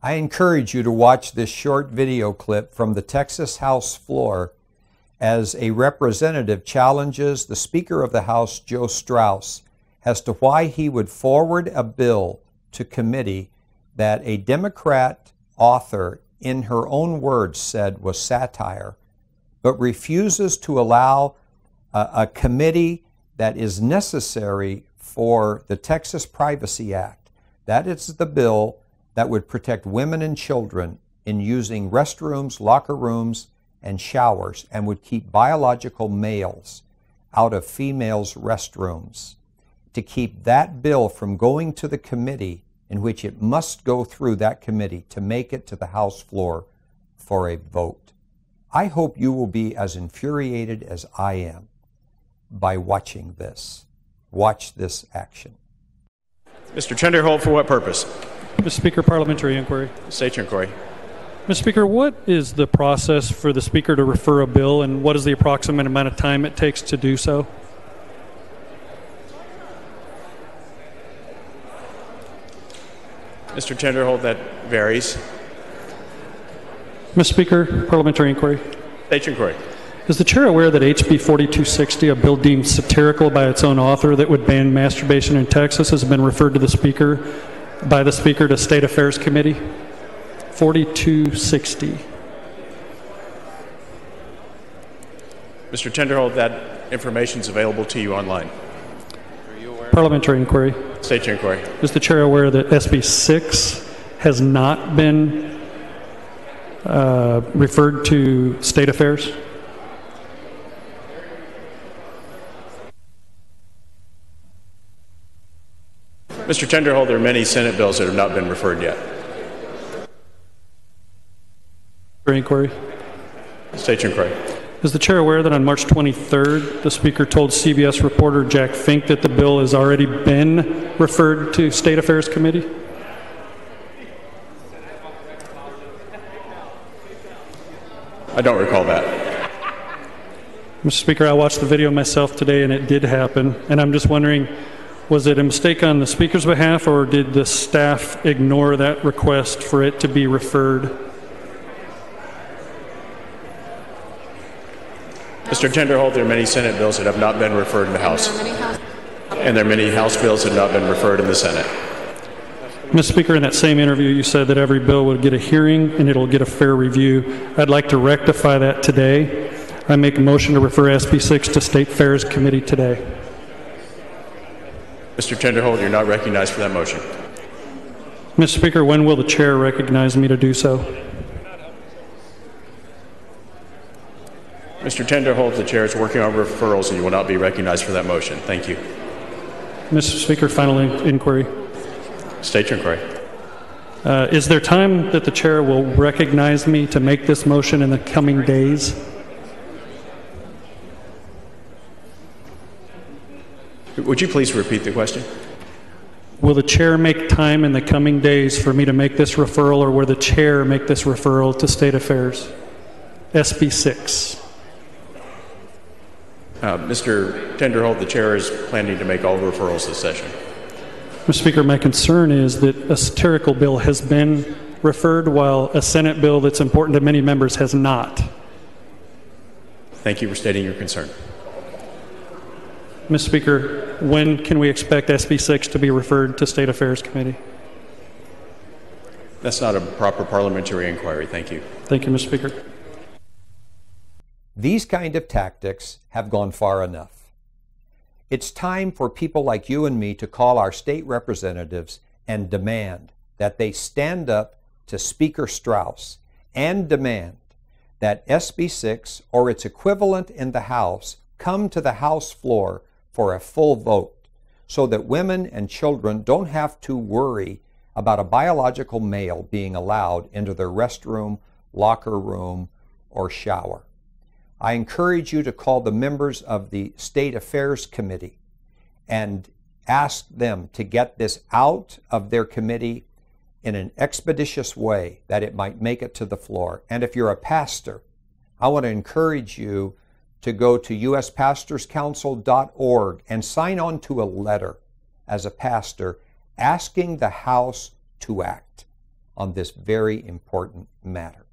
I encourage you to watch this short video clip from the Texas House floor as a representative challenges the Speaker of the House, Joe Straus, as to why he would forward a bill to committee that a Democrat author, in her own words, said was satire, but refuses to allow a committee that is necessary for the Texas Privacy Act. That is the bill that would protect women and children in using restrooms, locker rooms, and showers, and would keep biological males out of females' restrooms. To keep that bill from going to the committee in which it must go through that committee to make it to the House floor for a vote. I hope you will be as infuriated as I am by watching this. Watch this action. Mr. Tenderholt, for what purpose? Mr. Speaker, parliamentary inquiry. State your inquiry. Mr. Speaker, what is the process for the Speaker to refer a bill, and what is the approximate amount of time it takes to do so? Mr. Tenderholt, that varies. Mr. Speaker, parliamentary inquiry. State your inquiry. Is the chair aware that HB 4260, a bill deemed satirical by its own author that would ban masturbation in Texas, has been referred to the Speaker by the Speaker to State Affairs Committee? 4260. Mr. Tenderholt, that information is available to you online. Parliamentary inquiry. State your inquiry. Is the chair aware that SB 6 has not been referred to State Affairs? Mr. Tenderholt, there are many Senate bills that have not been referred yet. Inquiry. State your inquiry. Is the chair aware that on March 23rd, the Speaker told CBS reporter Jack Fink that the bill has already been referred to State Affairs Committee? I don't recall that. Mr. Speaker, I watched the video myself today, and it did happen. And I'm just wondering, was it a mistake on the Speaker's behalf, or did the staff ignore that request for it to be referred? Mr. Tenderholt, there are many Senate bills that have not been referred in the House. And there are many House bills that have not been referred in the Senate. Mr. Speaker, in that same interview, you said that every bill would get a hearing and it'll get a fair review. I'd like to rectify that today. I make a motion to refer SB 6 to State Affairs Committee today. Mr. Tenderholt, you're not recognized for that motion. Mr. Speaker, when will the chair recognize me to do so? Mr. Tenderholt, the chair is working on referrals and you will not be recognized for that motion. Thank you. Mr. Speaker, final inquiry. State your inquiry. Is there time that the chair will recognize me to make this motion in the coming days? Would you please repeat the question? Will the chair make time in the coming days for me to make this referral, or will the chair make this referral to State Affairs? SB 6. Mr. Tenderholt, the chair is planning to make all referrals this session. Mr. Speaker, my concern is that a satirical bill has been referred while a Senate bill that's important to many members has not. Thank you for stating your concern. Mr. Speaker, when can we expect SB 6 to be referred to State Affairs Committee? That's not a proper parliamentary inquiry. Thank you. Thank you, Mr. Speaker. These kind of tactics have gone far enough. It's time for people like you and me to call our state representatives and demand that they stand up to Speaker Straus and demand that SB 6 or its equivalent in the House come to the House floor for a full vote so that women and children don't have to worry about a biological male being allowed into their restroom, locker room, or shower. I encourage you to call the members of the State Affairs Committee and ask them to get this out of their committee in an expeditious way that it might make it to the floor. And if you're a pastor, I want to encourage you to go to uspastorscouncil.org and sign on to a letter as a pastor asking the House to act. on this very important matter.